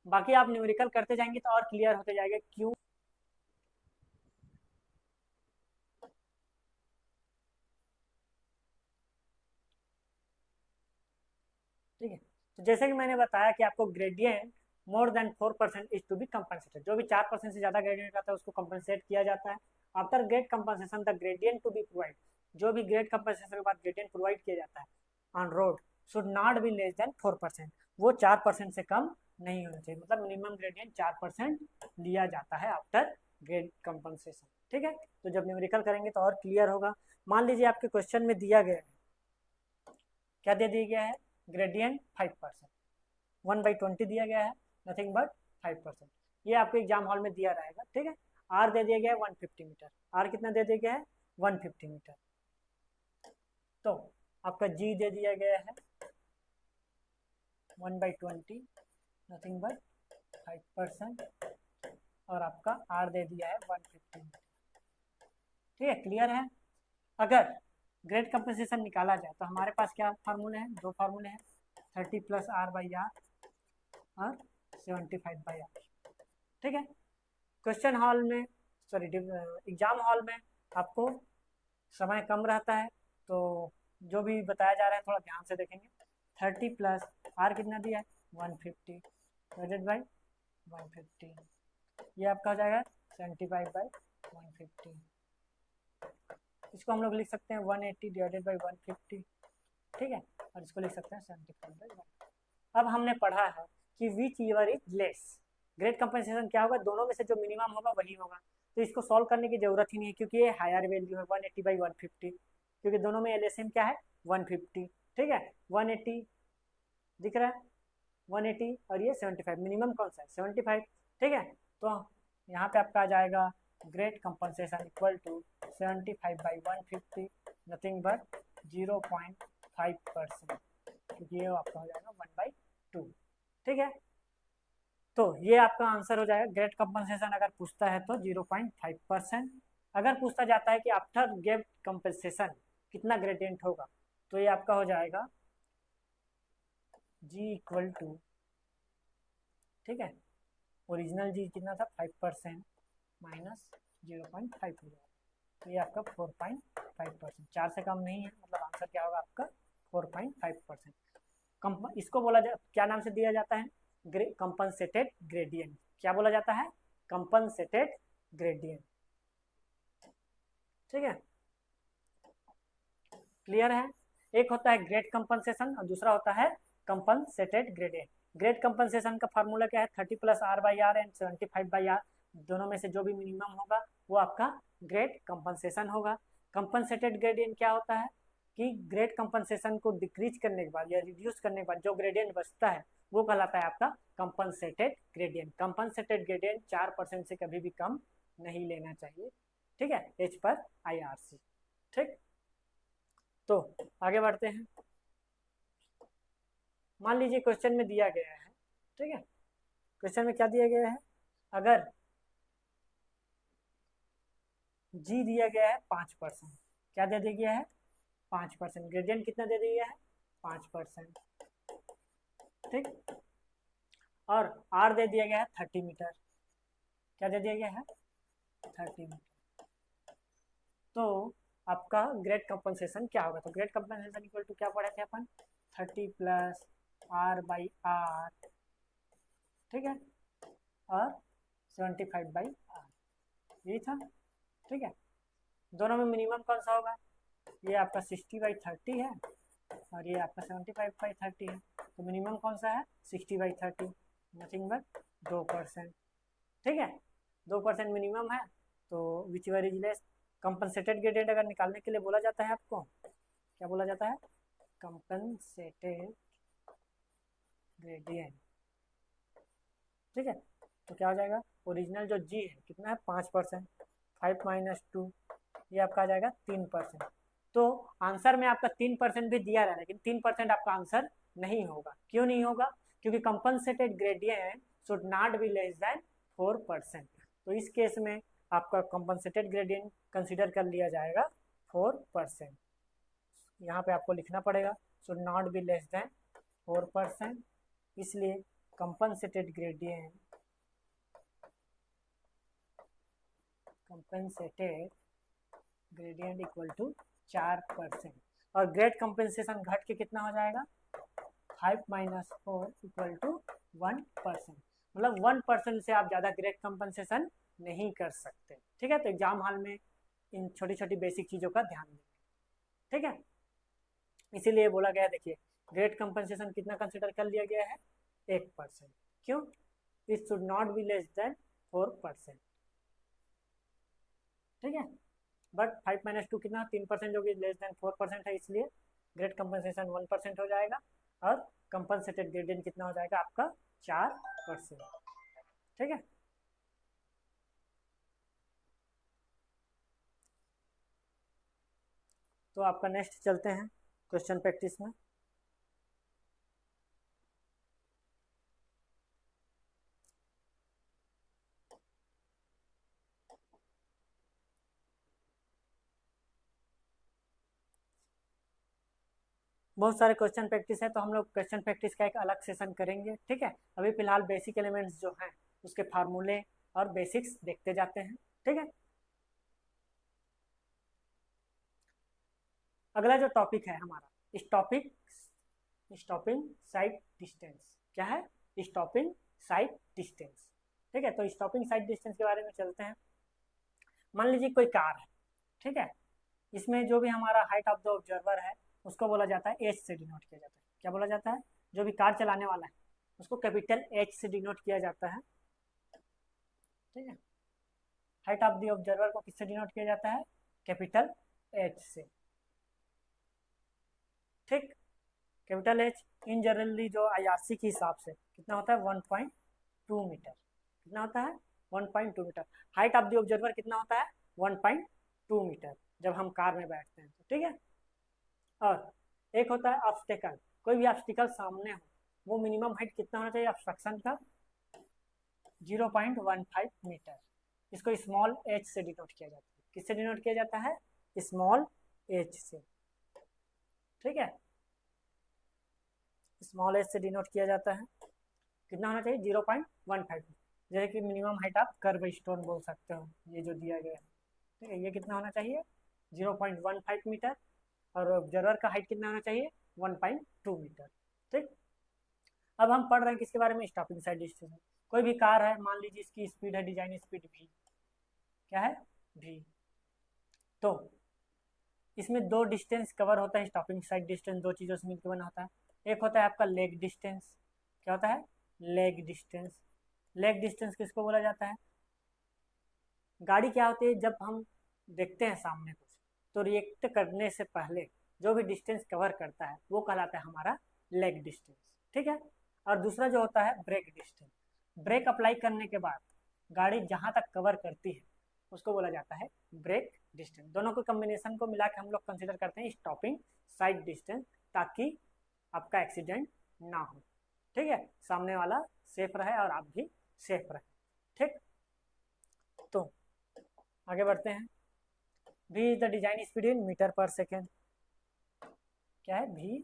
बाकी आप न्यूमेरिकल करते जाएंगे तो और क्लियर होते जाएगा क्यों। ठीक है, तो जैसे कि मैंने बताया कि आपको gradient more than 4% is to be compensated, जो भी 4% से ज़्यादा ग्रेडियंट आता है उसको कंपनसेट किया जाता है। After grade compensation the gradient to be provide, जो भी ग्रेड कंपनसेशन के बाद ग्रेडियंट प्रोवाइड किया जाता है on road should not be less than 4%, वो 4% से कम नहीं होना चाहिए। मतलब मिनिमम ग्रेडियंट 4% लिया जाता है आफ्टर ग्रेड कंपनसेशन, ठीक है। तो जब न्यूमेरिकल करेंगे तो और क्लियर होगा। मान लीजिए आपके क्वेश्चन में दिया गया है, क्या दे दिया गया है, ग्रेडियंट 5%, 1/20 दिया गया है, नथिंग बट 5%। ये आपको एग्जाम हॉल में दिया रहेगा, ठीक है। R दे दिया गया है 150 मीटर, R कितना दे दिया गया है 150 मीटर। तो आपका G दे दिया गया है 1/20, नथिंग बट 5%, और आपका R दे दिया है 150 मीटर, ठीक है, क्लियर है। अगर ग्रेड कंपनसेशन निकाला जाए तो हमारे पास क्या फार्मूले हैं, दो फार्मूले हैं, 30 + R/R और 75/R, ठीक है। क्वेश्चन हॉल में, सॉरी एग्जाम हॉल में आपको समय कम रहता है, तो जो भी बताया जा रहा है थोड़ा ध्यान से देखेंगे। 30 + R कितना दिया है 150 डिवाइडेड बाई 150, ये आपका हो जाएगा 75/150। इसको हम लोग लिख सकते हैं 180 डिवाइडेड बाई 150, ठीक है, और इसको लिख सकते हैं 75/1। अब हमने पढ़ा है कि which year is less, grade compensation क्या होगा, दोनों में से जो मिनिमम होगा वही होगा। तो इसको सॉल्व करने की जरूरत ही नहीं है क्योंकि ये हायर वैल्यू है 180/150, क्योंकि दोनों में LSM क्या है 150, ठीक है। 180 दिख रहा है, 180 और ये 75, मिनिमम कौन सा है 75, ठीक है। तो यहाँ पे आपका आ जाएगा grade compensation equal to 75/150, nothing but 0.5%, क्योंकि ये आपका हो जाएगा 1/2, ठीक है। तो ये आपका आंसर हो जाएगा। ग्रेड कंपनसेशन अगर पूछता है तो 0.5%, अगर पूछता जाता है कि आफ्टर ग्रेड कंपनसेशन कितना ग्रेडियंट होगा तो ये आपका हो जाएगा G इक्वल टू, ठीक है, ओरिजिनल G कितना था 5% माइनस 0.5 हो जाएगा, तो ये आपका 4.5%, 4 से कम नहीं है, मतलब आंसर क्या होगा आपका 4.5%। इसको बोला क्या नाम से दिया जाता है, कंपनसेटेड ग्रेडियंट। क्या बोला जाता है, कंपनसेटेड ग्रेडियंट, ठीक है, क्लियर है। एक होता है ग्रेड कंपनसेशन और दूसरा होता है कंपनसेटेड ग्रेडियंट। ग्रेड कंपनसेशन का फार्मूला क्या है, 30 + R/R एंड 75/R, दोनों में से जो भी मिनिमम होगा वो आपका ग्रेड कंपनसेशन होगा। कंपनसेटेड ग्रेडियंट क्या होता है कि ग्रेड कंपनसेशन को डिक्रीज करने के बाद या रिड्यूस करने के बाद जो ग्रेडियंट बचता है वो कहलाता है आपका कंपनसेटेड ग्रेडियंट। कंपनसेटेड ग्रेडियंट 4% से कभी भी कम नहीं लेना चाहिए, ठीक है, एच पर IRC। ठीक, तो आगे बढ़ते हैं। मान लीजिए क्वेश्चन में दिया गया है, ठीक है, क्वेश्चन में क्या दिया गया है, अगर जी दिया गया है 5%, क्या दे दिया गया है 5%, ग्रेडियंट कितना दे दिया है 5%, ठीक, और आर दे दिया गया है 30 मीटर, क्या दे दिया गया है 30 मीटर। तो आपका ग्रेड कंपनसेशन क्या होगा, तो ग्रेड कंपनसेशन इक्वल टू क्या पढ़े थे अपन, 30 प्लस R/R, ठीक है, और 75/R, यही था, ठीक है। दोनों में मिनिमम कौन सा होगा, ये आपका 60/30 है और ये आपका 75/30 है, तो मिनिमम कौन सा है 60/30, नथिंग बट 2%, ठीक है, 2% मिनिमम है, तो which ever is less. Compensated gradient अगर निकालने के लिए बोला जाता है आपको, क्या बोला जाता है, कंपनसेटेड ग्रेडियंट, ठीक है, तो क्या हो जाएगा, ओरिजिनल जो जी है कितना है 5%, 5 - 2, ये आपका आ जाएगा 3%। तो आंसर में आपका 3% भी दिया रहा है, लेकिन 3% आपका आंसर नहीं होगा। क्यों नहीं होगा, क्योंकि compensated gradient should not be less than 4%। तो इस केस में आपका कंपनसेटेड ग्रेडियंट कंसिडर कर लिया जाएगा 4%। यहाँ पे आपको लिखना पड़ेगा should not be less than 4%, इसलिए कंपनसेटेड ग्रेडियंट इक्वल टू 4%, और ग्रेड कंपनसेशन घट के कितना हो जाएगा 5 - 4 इक्वल टू 1%, मतलब 1% से आप ज़्यादा ग्रेड कंपनसेशन नहीं कर सकते, ठीक है। तो एग्जाम हॉल में इन छोटी छोटी बेसिक चीज़ों का ध्यान दें, ठीक है, इसीलिए बोला गया, देखिए ग्रेड कंपनसेशन कितना कंसिडर कर लिया गया है 1%, क्यों, it should not be less than 4%, ठीक है, बट 5 - 2 कितना 3%, जो कि लेस देन 4% है, इसलिए ग्रेड कंपनसेशन 1% हो जाएगा और कंपनसेटेड ग्रेडियंट कितना हो जाएगा आपका 4%, ठीक है। तो आपका नेक्स्ट चलते हैं क्वेश्चन प्रैक्टिस में। बहुत सारे क्वेश्चन प्रैक्टिस है, तो हम लोग क्वेश्चन प्रैक्टिस का एक अलग सेशन करेंगे, ठीक है। अभी फिलहाल बेसिक एलिमेंट्स जो हैं उसके फार्मूले और बेसिक्स देखते जाते हैं, ठीक है। अगला जो टॉपिक है हमारा स्टॉपिंग साइड डिस्टेंस, क्या है, स्टॉपिंग साइड डिस्टेंस, ठीक है। तो स्टॉपिंग साइड डिस्टेंस के बारे में चलते हैं। मान लीजिए कोई कार है, ठीक है, इसमें जो भी हमारा हाइट ऑफ द ऑब्जर्वर है उसको बोला जाता है एच से डिनोट किया जाता है, क्या बोला जाता है, जो भी कार चलाने वाला है उसको कैपिटल एच से डिनोट किया जाता है, ठीक है। हाइट ऑफ द ऑब्जर्वर को किससे डिनोट किया जाता है, कैपिटल एच से, ठीक। कैपिटल एच इन जनरली जो IRC के हिसाब से कितना होता है 1.2 मीटर, कितना होता है 1.2 metre. Height of the observer कितना होता है 1.2 मीटर जब हम कार में बैठते हैं, तो ठीक है। और एक होता है ऑब्स्टेकल, कोई भी ऑब्स्टेकल सामने हो, वो मिनिमम हाइट कितना होना चाहिए ऑब्स्ट्रक्शन का 0.15 मीटर, इसको स्मॉल एच से डिनोट किया जाता है, किससे डिनोट किया जाता है, स्मॉल एच से, ठीक है, स्मॉल एच से डिनोट किया जाता है। कितना होना चाहिए 0.15, जैसे कि मिनिमम हाइट आप कर्व स्टोन बोल सकते हो, ये जो दिया गया है, ठीक है, ये कितना होना चाहिए 0.15 मीटर, और ऑब्जर्वर का हाइट कितना होना चाहिए 1.2 मीटर, ठीक। अब हम पढ़ रहे हैं किसके बारे में, स्टॉपिंग साइड डिस्टेंस। कोई भी कार है, मान लीजिए इसकी स्पीड है, डिजाइन स्पीड भी, क्या है भी, तो इसमें दो डिस्टेंस कवर होता है, स्टॉपिंग साइड डिस्टेंस दो चीज़ों से मिलकर बना होता है। एक होता है आपका लेग डिस्टेंस, क्या होता है लेग डिस्टेंस। लेग डिस्टेंस किसको बोला जाता है, गाड़ी क्या होती है, जब हम देखते हैं सामने कुछ, तो रिएक्ट करने से पहले जो भी डिस्टेंस कवर करता है वो कहलाता है हमारा लेग डिस्टेंस, ठीक है। और दूसरा जो होता है ब्रेक डिस्टेंस, ब्रेक अप्लाई करने के बाद गाड़ी जहाँ तक कवर करती है उसको बोला जाता है ब्रेक डिस्टेंस। दोनों के कॉम्बिनेशन को मिला के हम लोग कंसिडर करते हैं स्टॉपिंग साइड डिस्टेंस, ताकि आपका एक्सीडेंट ना हो, ठीक है, सामने वाला सेफ रहे और आप भी सेफ रहे, ठीक। तो आगे बढ़ते हैं। v is the design speed in metre per second. क्या है v?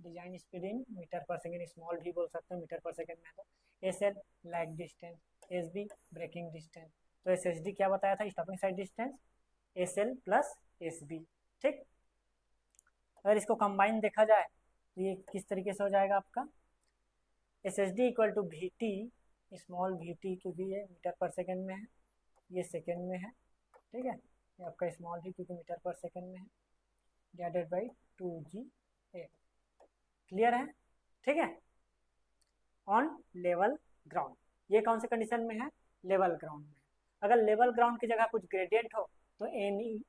Design speed in metre per second, small v बोल सकते हैं मीटर पर सेकेंड में। तो S L lag distance, S B braking distance, तो एस एस डी क्या बताया था, stopping sight distance, S L plus S B, ठीक। अगर इसको कंबाइन देखा जाए तो ये किस तरीके से हो जाएगा आपका, S S D equal to v t, small we t, क्योंकि ये मीटर पर सेकेंड में है, ये सेकेंड में है, ठीक है, ये आपका स्मॉल वी क्योंकि मीटर पर सेकेंड में है, डिवाइडेड बाई 2G8। क्लियर है, ठीक है। ऑन लेवल ग्राउंड, ये कौन से कंडीशन में है, लेवल ग्राउंड में। अगर लेवल ग्राउंड की जगह कुछ ग्रेडियंट हो तो एनी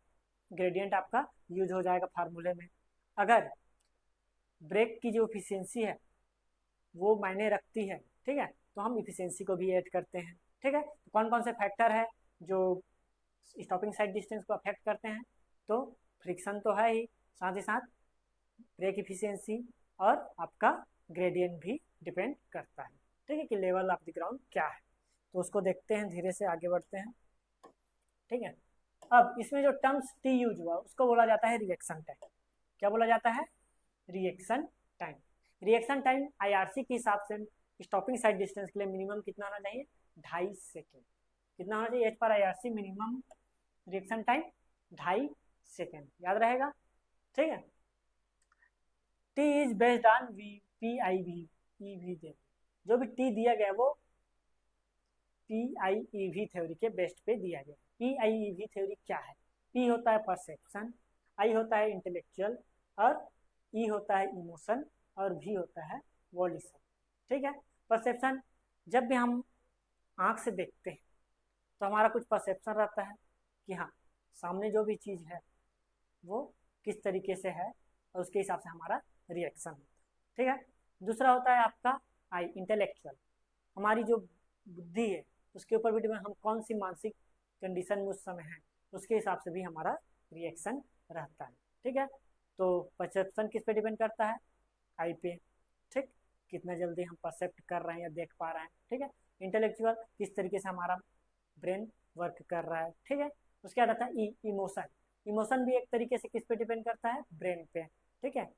ग्रेडियंट आपका यूज हो जाएगा फार्मूले में। अगर ब्रेक की जो इफिशियंसी है वो मायने रखती है, ठीक है, तो हम इफिशियंसी को भी ऐड करते हैं, ठीक है। तो कौन कौन से फैक्टर है जो स्टॉपिंग साइड डिस्टेंस को अफेक्ट करते हैं, तो फ्रिक्शन तो है ही, साथ ही साथ ब्रेक इफिशियंसी और आपका ग्रेडियंट भी डिपेंड करता है, ठीक है, कि लेवल ऑफ द ग्राउंड क्या है। तो उसको देखते हैं, धीरे से आगे बढ़ते हैं, ठीक है। अब इसमें जो टर्म्स टी यूज हुआ उसको बोला जाता है रिएक्शन टाइम। क्या बोला जाता है, reaction time. Reaction time IRC के हिसाब से स्टॉपिंग साइड डिस्टेंस के लिए मिनिमम कितना होना चाहिए, 2.5 सेकेंड। कितना होना चाहिए as per IRC minimum reaction time, 2.5 second, याद रहेगा, ठीक है। T is based on V P I V E V दे, जो भी टी दिया गया वो P I E V theory के बेस्ट पे दिया गया। P I E V theory क्या है, पी होता है परसेप्शन, आई होता है इंटेलेक्चुअल, और ई होता है इमोशन, और वी होता है वॉल्यूशन, ठीक है। परसेप्शन, जब भी हम आंख से देखते हैं तो हमारा कुछ परसेप्शन रहता है कि हाँ सामने जो भी चीज़ है वो किस तरीके से है, और उसके हिसाब से हमारा रिएक्शन होता है, ठीक है। दूसरा होता है आपका आई, इंटेलेक्चुअल, हमारी जो बुद्धि है उसके ऊपर भी डिपेंड, हम कौन सी मानसिक कंडीशन में उस समय है उसके हिसाब से भी हमारा रिएक्शन रहता है, ठीक है। तो परसेप्शन किस पे डिपेंड करता है, आई पे, ठीक, कितना जल्दी हम परसेप्ट कर रहे हैं या देख पा रहे हैं, ठीक है। इंटेलेक्चुअल, किस तरीके से हमारा ब्रेन वर्क कर रहा है, ठीक है। उसके बाद आता है इमोशन, इमोशन भी एक तरीके से किस पे डिपेंड करता है, ब्रेन पे, ठीक है,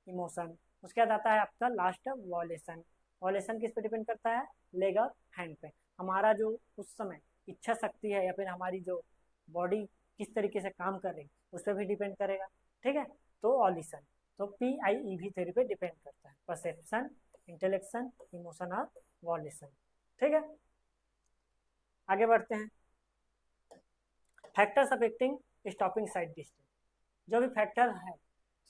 इमोशन। उसके बाद आता है आपका लास्ट वॉलेशन, वॉलेशन किस पे डिपेंड करता है, लेग और हैंड पे, हमारा जो उस समय इच्छा शक्ति है या फिर हमारी जो बॉडी किस तरीके से काम कर रही है उस पर भी डिपेंड करेगा, ठीक है। तो ऑलिशन, तो पी आई ई भी थ्योरी पे डिपेंड करता है, परसेप्शन, इंटेलेक्शन, इमोशन और वॉलेशन, ठीक है। आगे बढ़ते हैं, factors affecting stopping sight distance. जो भी फैक्टर है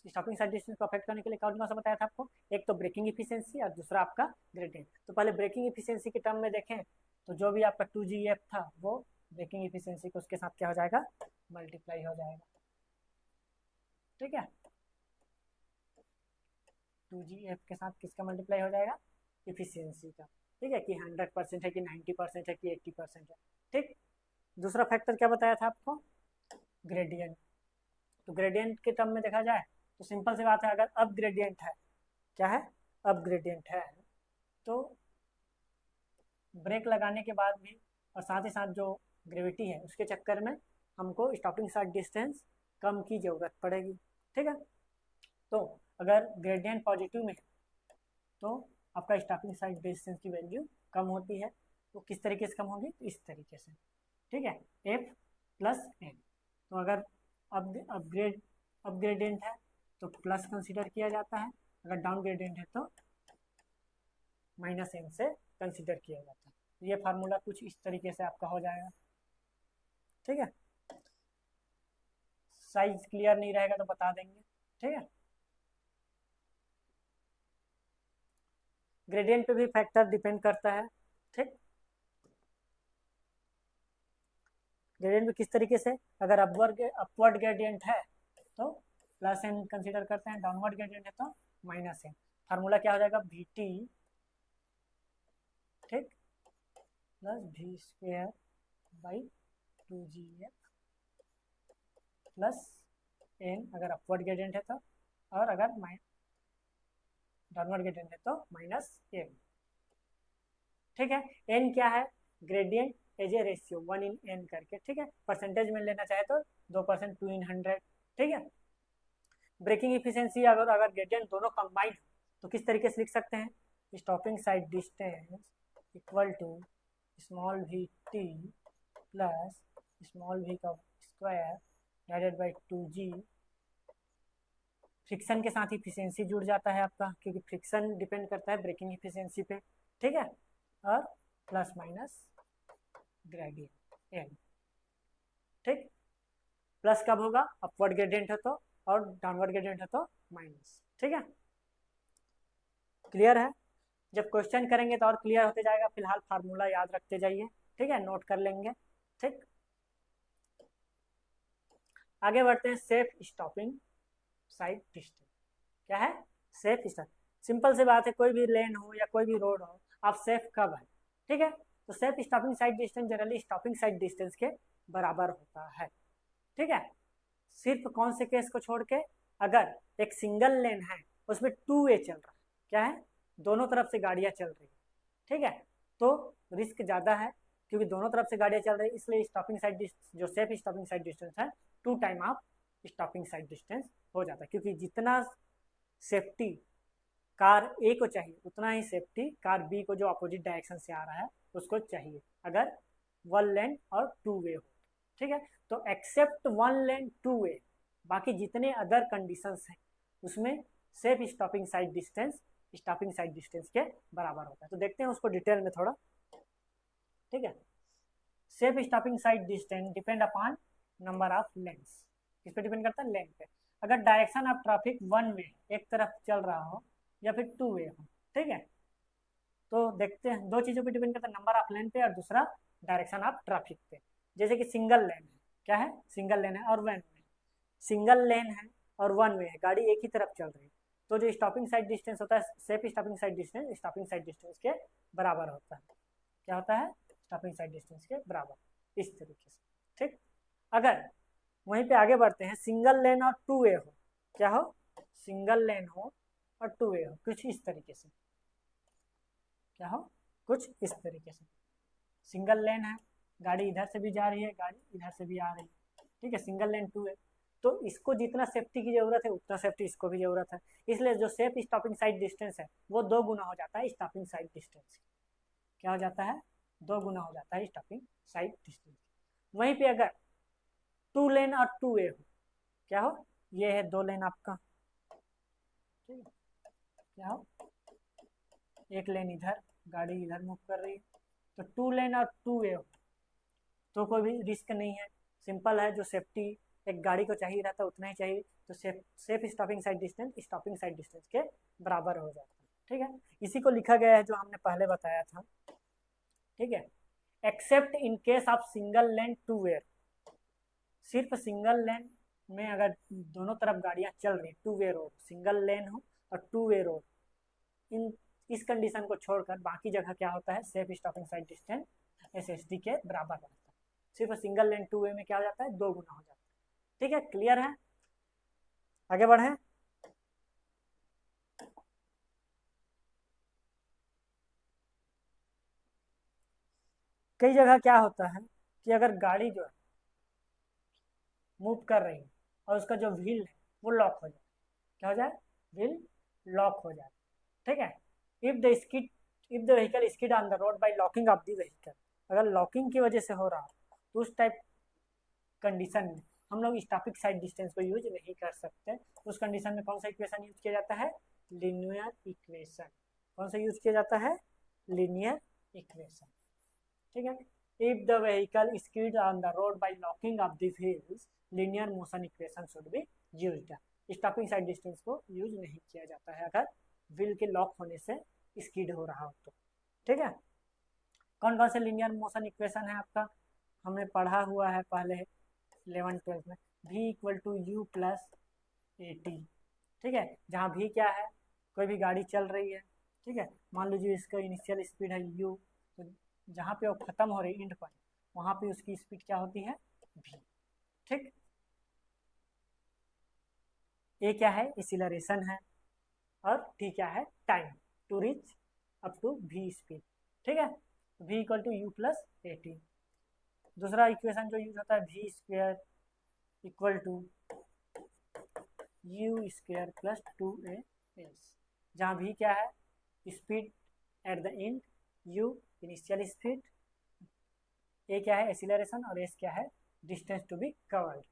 स्टॉपिंग साइड डिस्टेंस को अफेक्ट करने के लिए कौन कौन सा बताया था आपको, एक तो ब्रेकिंग इफिशियंसी और दूसरा आपका ग्रेडियंट। तो पहले ब्रेकिंग इफिशियंसी के टर्म में देखें तो जो भी आपका 2GF था वो ब्रेकिंग इफिशियंसी को उसके साथ क्या हो जाएगा, मल्टीप्लाई हो जाएगा, ठीक है। 2GF के साथ किसका मल्टीप्लाई हो जाएगा, इफिशियंसी का, ठीक है, कि 100% है कि 90% है कि 80% है, ठीक। दूसरा फैक्टर क्या बताया था आपको, ग्रेडियंट। तो ग्रेडियंट के टर्म में देखा जाए तो सिंपल सी बात है, अगर अब ग्रेडियंट है, क्या है, अब ग्रेडियंट है, तो ब्रेक लगाने के बाद भी और साथ ही साथ जो ग्रेविटी है उसके चक्कर में हमको स्टॉपिंग साइड डिस्टेंस कम की ज़रूरत पड़ेगी, ठीक है। तो अगर ग्रेडियंट पॉजिटिव में है तो आपका स्टॉपिंग साइड डिस्टेंस की वैल्यू कम होती है, तो किस तरीके से कम होगी, तो इस तरीके से, ठीक है, एफ प्लस एन। तो अगर अपग्रेडियंट है तो प्लस कंसिडर किया जाता है, अगर डाउन ग्रेडियंट है तो माइनस एन से कंसिडर किया जाता है। तो ये फार्मूला कुछ इस तरीके से आपका हो जाएगा, ठीक है। साइज क्लियर नहीं रहेगा तो बता देंगे, ठीक है। ग्रेडियंट पे भी फैक्टर डिपेंड करता है, ठीक। ग्रेडियंट भी किस तरीके से, अगर अपवर्ड ग्रेडियंट है तो प्लस एन कंसिडर करते हैं, डाउनवर्ड ग्रेडियंट है तो माइनस एन। फार्मूला क्या हो जाएगा, वी टी, ठीक, plus v square by 2gf plus n अगर अपवर्ड ग्रेडियंट है तो, और अगर डाउनवर्ड ग्रेडियंट है तो माइनस एन। ठीक है, एन क्या है, gradient as a ratio 1:n करके, ठीक है। परसेंटेज में लेना चाहे तो 2%, 2/100, ठीक है। ब्रेकिंग इफिशियंसी अगर ग्रेडियंट दोनों कंबाइंड तो किस तरीके से लिख सकते हैं, stopping sight distance equal to small we T plus small V का square divided by 2g। Friction के साथ इफिशियंसी जुड़ जाता है आपका, क्योंकि फ्रिक्शन डिपेंड करता है ब्रेकिंग इफिशियंसी पे, ठीक है। और प्लस माइनस ग्रेडियंट एन, ठीक। प्लस कब होगा, अपवर्ड ग्रेडियंट है तो, और डाउनवर्ड ग्रेडियंट है तो माइनस, ठीक है। क्लियर है, जब क्वेश्चन करेंगे तो और क्लियर होते जाएगा, फिलहाल फार्मूला याद रखते जाइए, ठीक है, नोट कर लेंगे, ठीक। आगे बढ़ते हैं, सेफ स्टॉपिंग साइड डिस्टेंस। क्या है, सेफ स्टॉप, सिंपल सी बात है, कोई भी लेन हो या कोई भी रोड हो, आप सेफ कब है, ठीक है। तो safe stopping sight distance generally stopping sight distance के बराबर होता है, ठीक है। सिर्फ कौन से केस को छोड़ के, अगर एक सिंगल लेन है उसमें 2 वे चल रहा है, क्या है, दोनों तरफ से गाड़ियां चल रही है, ठीक है, तो रिस्क ज़्यादा है, क्योंकि दोनों तरफ से गाड़ियां चल रही है, इसलिए स्टॉपिंग साइड जो सेफ स्टॉपिंग साइड डिस्टेंस है 2 time of stopping sight distance हो जाता है, क्योंकि जितना सेफ्टी कार ए को चाहिए उतना ही सेफ्टी कार बी को जो अपोजिट डायरेक्शन से आ रहा है उसको चाहिए, अगर 1 लेन और 2 वे हो, ठीक है। तो एक्सेप्ट 1 लेन 2 वे, बाकी जितने अदर कंडीशंस हैं उसमें safe stopping sight distance stopping sight distance के बराबर होता है। तो देखते हैं उसको डिटेल में थोड़ा, ठीक है। Safe stopping sight distance depend upon number of lens, किस पे डिपेंड करता है, लेन पे। अगर डायरेक्शन ऑफ ट्रैफिक 1 वे एक तरफ चल रहा हो या फिर 2 वे हो, ठीक है, तो देखते हैं दो चीज़ों पे डिपेंड करता है, नंबर ऑफ लेन पे और दूसरा डायरेक्शन ऑफ ट्रैफिक पे। जैसे कि सिंगल लेन है, क्या है, सिंगल लेन है और वन वे, सिंगल लेन है और 1 वे है, गाड़ी एक ही तरफ चल रही है, तो जो स्टॉपिंग साइड डिस्टेंस होता है, safe stopping sight distance stopping sight distance के बराबर होता है। क्या होता है, स्टॉपिंग साइड डिस्टेंस के बराबर, इस तरीके से, ठीक। अगर वहीं पे आगे बढ़ते हैं, सिंगल लेन और 2 वे हो, क्या हो, सिंगल लेन हो और 2 वे हो, कुछ इस तरीके से, क्या हो, कुछ इस तरीके से, सिंगल लेन है, गाड़ी इधर से भी जा रही है, गाड़ी इधर से भी आ रही है, ठीक है, सिंगल लेन 2 वे, तो इसको जितना सेफ्टी की जरूरत है उतना सेफ्टी इसको भी जरूरत है, इसलिए जो सेफ स्टॉपिंग साइड डिस्टेंस है वो 2 गुना हो जाता है स्टॉपिंग साइड डिस्टेंस, क्या हो जाता है, 2 गुना हो जाता है स्टॉपिंग साइड डिस्टेंस। वहीं पे अगर 2 लेन और 2 वे हो, क्या हो, ये है 2 लेन आपका, ठीक है, क्या हो, एक लेन इधर, गाड़ी इधर मूव कर रही है, तो 2 लेन और 2 वे हो तो कोई भी रिस्क नहीं है, सिंपल है, जो सेफ्टी एक गाड़ी को चाहिए रहता है उतना ही चाहिए, तो safe stopping sight distance stopping sight distance के बराबर हो जाता है, ठीक है। इसी को लिखा गया है जो हमने पहले बताया था, ठीक है। Accept in case of single lane 2 वे, सिर्फ सिंगल लेन में अगर दोनों तरफ गाड़ियां चल रही, 2 वे रोड, सिंगल लेन हो और 2 वे रोड, इन इस कंडीशन को छोड़कर बाकी जगह क्या होता है, safe stopping sight distance SSD के बराबर रहता है, सिर्फ सिंगल लेन 2 वे में क्या हो जाता है, 2 गुना हो जाता है, ठीक है। क्लियर है, आगे बढ़े। कई जगह क्या होता है कि अगर गाड़ी जो है मूव कर रही है और उसका जो व्हील है वो लॉक हो जाए, क्या हो जाए, व्हील लॉक हो जाए, ठीक है। If the vehicle skid on the road by locking of the vehicle, अगर लॉकिंग की वजह से हो रहा तो उस टाइप कंडीशन में हम लोग स्टॉपिंग साइड डिस्टेंस को यूज नहीं कर सकते। उस कंडीशन में कौन सा इक्वेशन यूज किया जाता है, लीनियर इक्वेशन, कौन सा यूज किया जाता है, लीनियर इक्वेशन, ठीक है। If the vehicle skid on the road by locking of the wheels, linear motion equation should be used. Stopping sight distance को यूज नहीं किया जाता है अगर व्हील के लॉक होने से स्किड हो रहा हो तो, ठीक है। कौन कौन से लीनियर मोशन इक्वेशन है आपका, हमें पढ़ा हुआ है पहले 11-12 में, v equal to you plus A t. ठीक है, जहाँ भी क्या है, कोई भी गाड़ी चल रही है, ठीक है, मान लीजिए इसका इनिशियल स्पीड है u, तो जहाँ पे वो खत्म हो रही है इंड पॉइंट, वहाँ पे उसकी स्पीड क्या होती है, v। ठीक, ए क्या है, एक्सीलरेशन है, और टी क्या है, time to reach up to v speed. ठीक है, v equal to you plus A T. दूसरा इक्वेशन जो यूज होता है v square equal to U square plus 2a S, जहाँ v क्या है, speed at the end, u initial speed, A क्या है, एक्सीलरेशन, और एस क्या है, डिस्टेंस टू बी कवर्ड।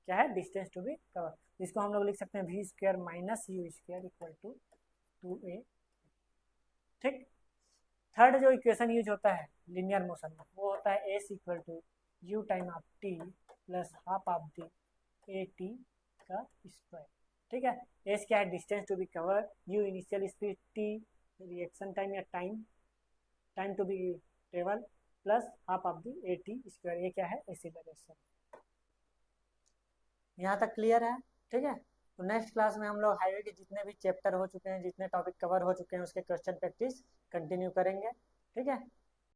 क्या है, डिस्टेंस टू बी कवर्ड। इसको हम लोग लिख सकते हैं v square minus u square equal to 2a। ठीक, थर्ड जो इक्वेशन यूज होता है लिनियर मोशन में, वो होता है S equal to U time of T plus half of the A T का स्क्वायर। ठीक है, एस क्या है, distance to be cover, U initial speed, T reaction time या time to be travel, plus half of the A T square, ये क्या है, एक्सीलरेशन। यहाँ तक क्लियर है। ठीक है, तो नेक्स्ट क्लास में हम लोग हाईवे के जितने भी चैप्टर हो चुके हैं, जितने टॉपिक कवर हो चुके हैं, उसके क्वेश्चन प्रैक्टिस कंटिन्यू करेंगे। ठीक है।